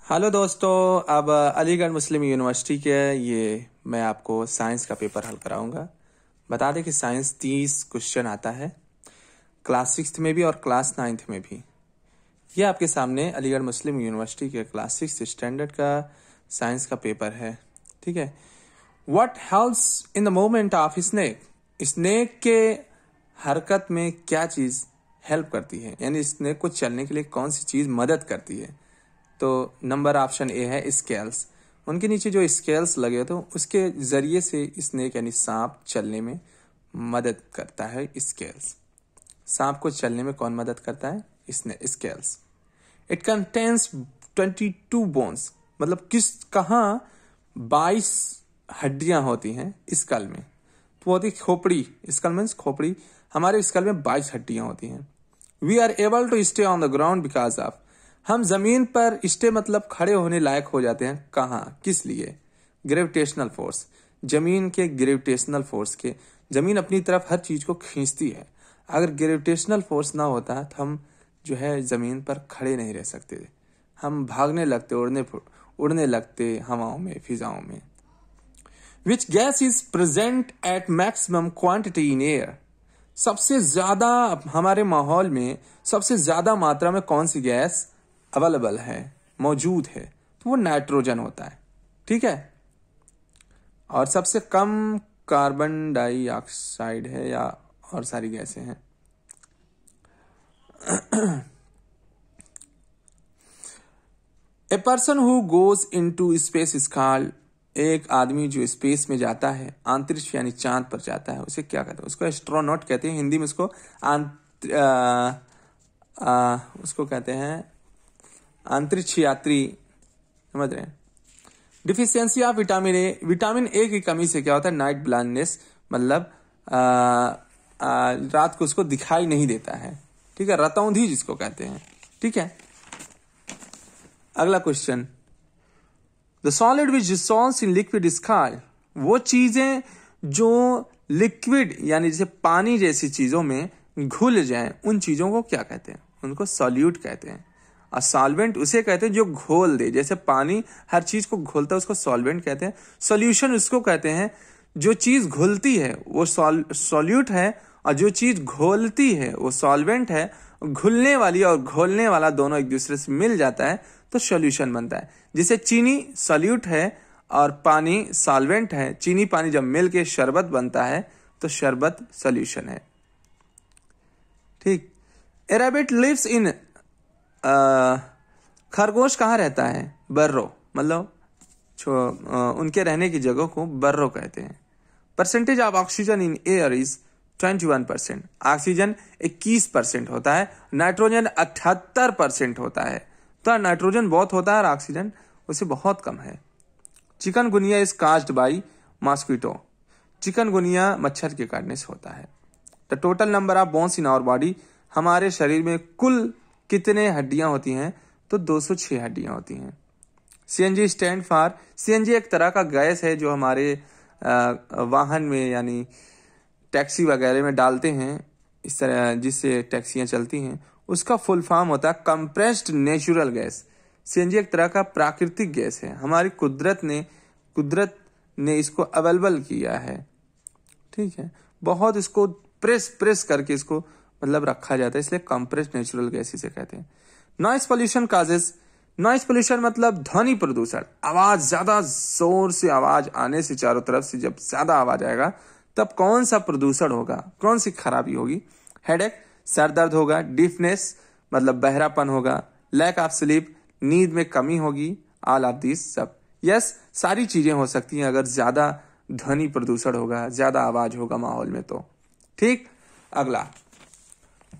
Hello दोस्तों। अब अलीगढ़ मुस्लिम university के ये मैं आपको साइंस का पेपर हल कराऊंगा। बता दें कि साइंस 30 क्वेश्चन आता है, क्लास 6 में भी और क्लास 9 में भी। ये आपके सामने अलीगढ़ मुस्लिम यूनिवर्सिटी के क्लास 6 स्टैंडर्ड का साइंस का पेपर है। ठीक है। What helps in the movement of snake? Snake के हरकत में क्या चीज हेल्प करती है, यानी स्नेक को चलने के लिए कौन सी चीज मदद करती है? तो नंबर ऑप्शन ए है स्केल्स। उनके नीचे जो स्केल्स लगे तो उसके जरिए से स्नेक यानी सांप चलने में मदद करता है। स्केल्स, सांप को चलने में कौन मदद करता है? स्केल्स। इट कंटेन्स 22 बोन्स, मतलब कहाँ 22 हड्डियां होती हैं स्कल में। तो होती खोपड़ी, स्कल मीन्स खोपड़ी। हमारे स्कल में 22 हड्डियां होती हैं। We are able to stay on the ground because of, हम जमीन पर स्टे मतलब खड़े होने लायक हो जाते हैं। कहाँ, किस लिए? ग्रेविटेशनल फोर्स, जमीन के ग्रेविटेशनल फोर्स के। जमीन अपनी तरफ हर चीज को खींचती है। अगर ग्रेविटेशनल फोर्स ना होता तो हम जो है जमीन पर खड़े नहीं रह सकते। हम भागने लगते, उड़ने लगते हवाओं में, फिजाओं में। Which gas is present at maximum quantity in air? सबसे ज्यादा हमारे माहौल में सबसे ज्यादा मात्रा में कौन सी गैस अवेलेबल है, मौजूद है? तो वो नाइट्रोजन होता है। ठीक है। और सबसे कम कार्बन डाइऑक्साइड है, या और सारी गैसें हैं। A person who goes into space is called, एक आदमी जो स्पेस में जाता है, अंतरिक्ष यानी चांद पर जाता है, उसे क्या कहते हैं? उसको एस्ट्रोनॉट कहते हैं। हिंदी में उसको उसको कहते हैं अंतरिक्ष यात्री। समझ रहे हैं? Deficiency of vitamin A, vitamin A की कमी से क्या होता है? नाइट ब्लाइंडनेस, मतलब रात को उसको दिखाई नहीं देता है। ठीक है, रतौंधी जिसको कहते हैं। ठीक है। अगला question, the solid which dissolves in liquid is called, वो चीजें जो लिक्विड यानी जैसे पानी जैसी चीजों में घुल जाएं, उन चीजों को क्या कहते हैं? उनको सॉल्यूट कहते हैं। और सॉल्वेंट उसे कहते हैं जो घोल दे, जैसे पानी हर चीज को घोलता है, उसको सॉल्वेंट कहते हैं। सॉल्यूशन उसको कहते हैं जो चीज घुलती है वो सॉल्यूट है, और जो चीज घोलती है वो सॉल्वेंट है। घुलने वाली और घोलने वाला दोनों एक दूसरे से मिल जाता है तो सॉल्यूशन बनता है। जैसे चीनी सॉल्यूट है और पानी सॉल्वेंट है। चीनी पानी जब मिल के शरबत बनता है तो शरबत सॉल्यूशन है। ठीक। ए रैबिट लिव्स इन, खरगोश कहाँ रहता है? बर्रो, मतलब उनके रहने की जगह को बर्रो कहते हैं। Percentage of oxygen in air is 21%। Oxygen 21% होता है, नाइट्रोजन 78% होता है। तो नाइट्रोजन बहुत होता है और ऑक्सीजन उसे बहुत कम है। Chikungunya is caused by mosquito, chikungunya मच्छर के काटने से होता है। The total number of bones in our body, हमारे शरीर में कुल कितने हड्डियां होती हैं? तो 206 हड्डियां होती हैं। सीएनजी स्टैंड फॉर, सीएनजी एक तरह का गैस है जो हमारे वाहन में यानी टैक्सी वगैरह में डालते हैं, इस तरह जिससे टैक्सियां चलती हैं। उसका फुल फॉर्म होता है कंप्रेस्ड नेचुरल गैस। सीएनजी एक तरह का प्राकृतिक गैस है, हमारी कुदरत ने इसको अवेलेबल किया है। ठीक है। बहुत इसको प्रेस करके इसको मतलब रखा जाता है, इसलिए कंप्रेस्ड नेचुरल गैस इसे कहते हैं। Noise pollution causes, noise pollution मतलब ध्वनि प्रदूषण। आवाज, ज्यादा जोर से आवाज आने से, चारों तरफ से जब ज्यादा आवाज आएगा तब कौन सा प्रदूषण होगा, कौन सी खराबी होगी? हेडेक, सर दर्द होगा। डिफनेस मतलब बहरापन होगा। लैक ऑफ स्लीप, नींद में कमी होगी। ऑल ऑफ दिस, सब। यस, सारी चीजें हो सकती हैं अगर ज्यादा ध्वनि प्रदूषण होगा, ज्यादा आवाज होगा माहौल में तो। ठीक। अगला,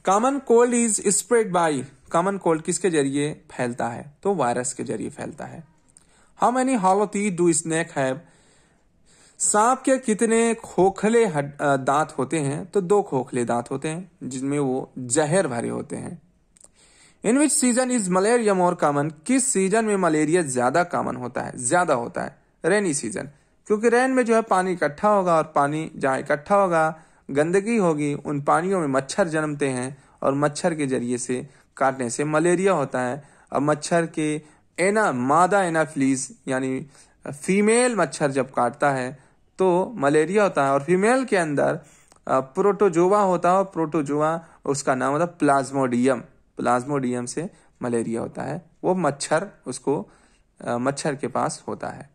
common cold is spread by, common cold किसके जरिए फैलता है? तो वायरस के जरिए फैलता है। How many hollow teeth do snake have, सांप के कितने खोखले दांत होते हैं? तो 2 खोखले दांत होते हैं जिनमें वो जहर भरे होते हैं। In which season is malaria more common, किस सीजन में मलेरिया ज्यादा कॉमन होता है, ज्यादा होता है? रेनी सीजन, क्योंकि रेन में जो है पानी इकट्ठा होगा, और पानी जहां इकट्ठा होगा गंदगी होगी, उन पानियों में मच्छर जन्मते हैं, और मच्छर के जरिए से काटने से मलेरिया होता है। और मच्छर के मादा एनाफिलीज यानी फीमेल मच्छर जब काटता है तो मलेरिया होता है, और फीमेल के अंदर प्रोटोजोआ होता है, और प्रोटोजोआ उसका नाम होता है प्लाज्मोडियम। प्लाज्मोडियम से मलेरिया होता है, वो मच्छर उसको मच्छर के पास होता है।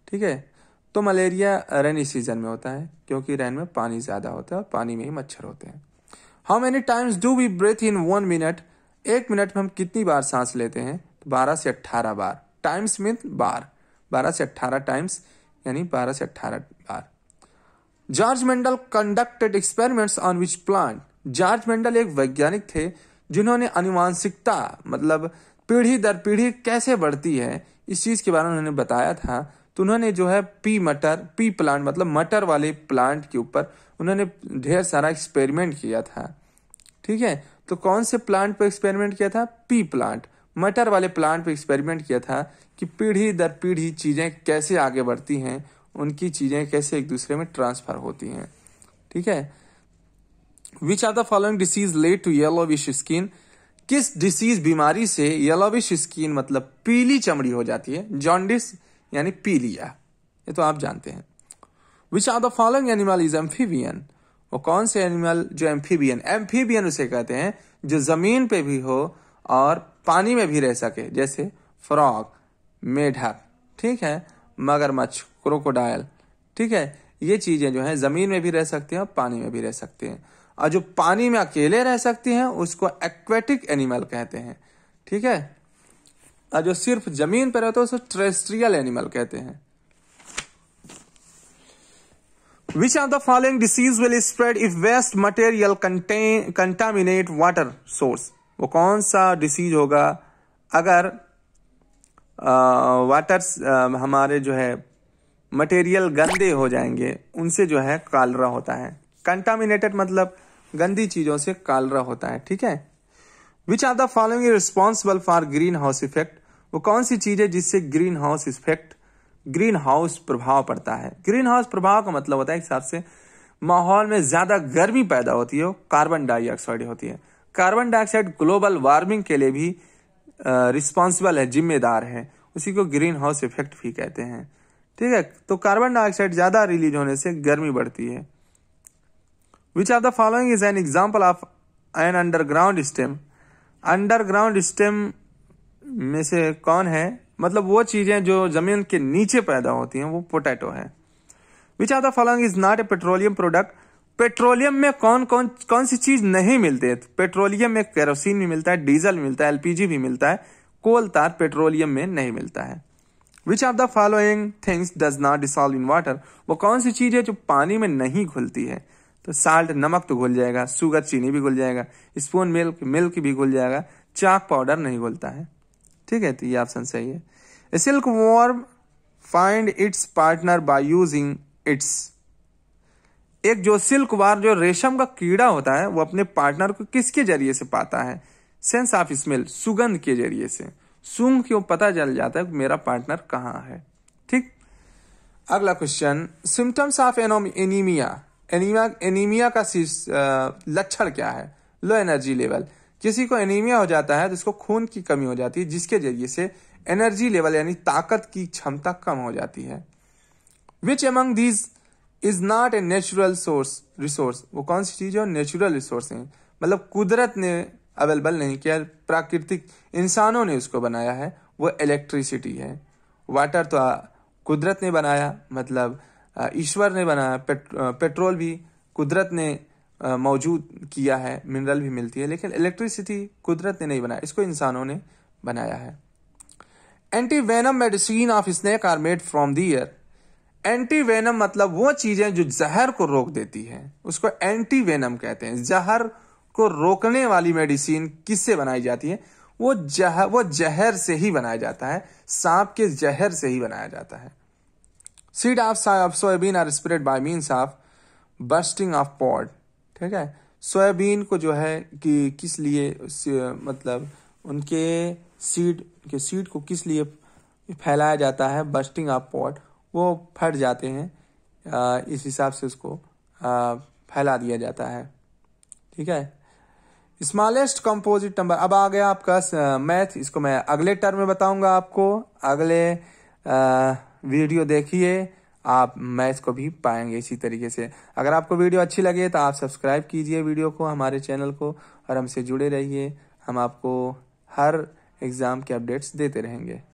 ठीक है, तो मलेरिया रेनी सीजन में होता है क्योंकि रेन में पानी ज्यादा होता है और पानी में ही मच्छर होते हैं। How many times do we breathe in 1 minute? 1 minute में हम कितनी बार सांस लेते हैं? 12 से 18 बार। टाइम्स मीन बार, 12 से 18 टाइम्स यानी 12 से 18 बार। George Mendel conducted experiments on which plant? George Mendel एक वैज्ञानिक थे जिन्होंने आनुवांशिकता मतलब पीढ़ी दर पीढ़ी कैसे बढ़ती है इस चीज के बारे में उन्होंने बताया था। तो उन्होंने जो है पी प्लांट मतलब मटर वाले प्लांट के ऊपर उन्होंने ढेर सारा एक्सपेरिमेंट किया था। ठीक है, तो कौन से प्लांट पे एक्सपेरिमेंट किया था? पी प्लांट, मटर वाले प्लांट पे एक्सपेरिमेंट किया था कि पीढ़ी दर पीढ़ी चीजें कैसे आगे बढ़ती हैं, उनकी चीजें कैसे एक दूसरे में ट्रांसफर होती हैं। ठीक है, which are the following disease led to yellowish skin? किस डिसीज बीमारी से येलोविश स्किन मतलब पीली चमड़ी हो जाती है? जॉन्डिस यानी पीलिया, ये तो आप जानते हैं। Which are the following animal is amphibian? वो कौन से एनिमल जो एम्फीबियन उसे कहते हैं जो जमीन पे भी हो और पानी में भी रह सके, जैसे फ्रॉग, मेढक, ठीक है, मगरमच्छ, क्रोकोडाइल। ठीक है, ये चीजें जो है जमीन में भी रह सकती हैं और पानी में भी रह सकती हैं, और जो पानी में अकेले रह सकती हैं उसको एक्वेटिक एनिमल कहते हैं। ठीक है, और जो सिर्फ जमीन पर रहते हैं उसको टेरेस्ट्रियल एनिमल कहते हैं। Which of the following disease will spread if waste material contaminate water source? वो कौन सा डिसीज होगा अगर वाटर हमारे जो है मटेरियल गंदे हो जाएंगे, उनसे जो है कालरा होता है। कंटामिनेटेड मतलब गंदी चीजों से कालरा होता है। ठीक है, which are the following is responsible for greenhouse effect? वो कौन सी चीज है जिससे greenhouse effect, greenhouse प्रभाव पड़ता है? ग्रीन हाउस प्रभाव का मतलब होता है एक हिसाब से माहौल में ज्यादा गर्मी पैदा होती है, वो कार्बन डाइऑक्साइड होती है। कार्बन डाइऑक्साइड ग्लोबल वार्मिंग के लिए भी रिस्पॉन्सिबल है, जिम्मेदार है, उसी को ग्रीन हाउस इफेक्ट भी कहते हैं। ठीक है, तो कार्बन डाइऑक्साइड ज्यादा रिलीज होने से गर्मी बढ़ती है। Which are the following is an example of an underground stem? Underground stem में से कौन है? मतलब वो चीजें जो जमीन के नीचे पैदा होती हैं, वो पोटैटो है। Which are the following is not a petroleum product? Petroleum में कौन सी चीज नहीं मिलती है? पेट्रोलियम में केरोसिन भी मिलता है, डीजल भी मिलता है, एलपीजी भी मिलता है, कोल तार पेट्रोलियम में नहीं मिलता है। Which are the following things does not dissolve in water? वो कौन सी चीज है जो पानी में नहीं घुलती है? तो साल्ट नमक तो घुल जाएगा, शुगर चीनी भी घुल जाएगा, स्पून मिल्क भी घुल जाएगा, चाक पाउडर नहीं घुलता है। ठीक है, तो ये ऑप्शन सही है। A silkworm find its partner by using its। एक जो सिल्कवार जो रेशम का कीड़ा होता है वो अपने पार्टनर को किसके जरिए से पाता है? सेंस ऑफ स्मेल, सुगंध के जरिए से। सूंघ के पता चल जाता है कि मेरा पार्टनर कहाँ है। ठीक, अगला question, symptoms of anaemia. Anaemia का लक्षण क्या है? Low energy level. किसी को एनीमिया हो जाता है तो उसको खून की कमी हो जाती है, जिसके जरिए से एनर्जी लेवल यानी ताकत की क्षमता कम हो जाती है। Which among these is not a natural resource? वो कौन सी चीज है? नेचुरल रिसोर्स है, मतलब कुदरत ने अवेलेबल नहीं किया, प्राकृतिक इंसानों ने उसको बनाया है, वो इलेक्ट्रिसिटी है। वाटर तो कुदरत ने बनाया, मतलब ईश्वर ने बनाया। पेट्रोल भी कुदरत ने मौजूद किया है, मिनरल भी मिलती है, लेकिन इलेक्ट्रिसिटी कुदरत ने नहीं बनाया, इसको इंसानों ने बनाया है। Anti venom medicine of snake are made from the air. Anti venom मतलब वो चीजें जो जहर को रोक देती है, उसको एंटी वेनम कहते हैं। जहर को रोकने वाली मेडिसिन किससे बनाई जाती है? वो जहर से ही बनाया जाता है, सांप के जहर से ही बनाया जाता है। Seed of soybean are spread by means of bursting of pod. ठीक है, सोयाबीन को जो है कि किस लिए मतलब उनके सीड को किस लिए फैलाया जाता है? बर्स्टिंग ऑफ पॉड, वो फट जाते हैं, इस हिसाब से उसको फैला दिया जाता है। ठीक है, स्मॉलेस्ट कंपोजिट नंबर। अब आ गया आपका मैथ, इसको मैं अगले टर्म में बताऊंगा आपको। अगले वीडियो देखिए, आप मैथ को भी पाएंगे इसी तरीके से। अगर आपको वीडियो अच्छी लगे तो आप सब्सक्राइब कीजिए वीडियो को, हमारे चैनल को, और हमसे जुड़े रहिए। हम आपको हर एग्जाम के अपडेट्स देते रहेंगे।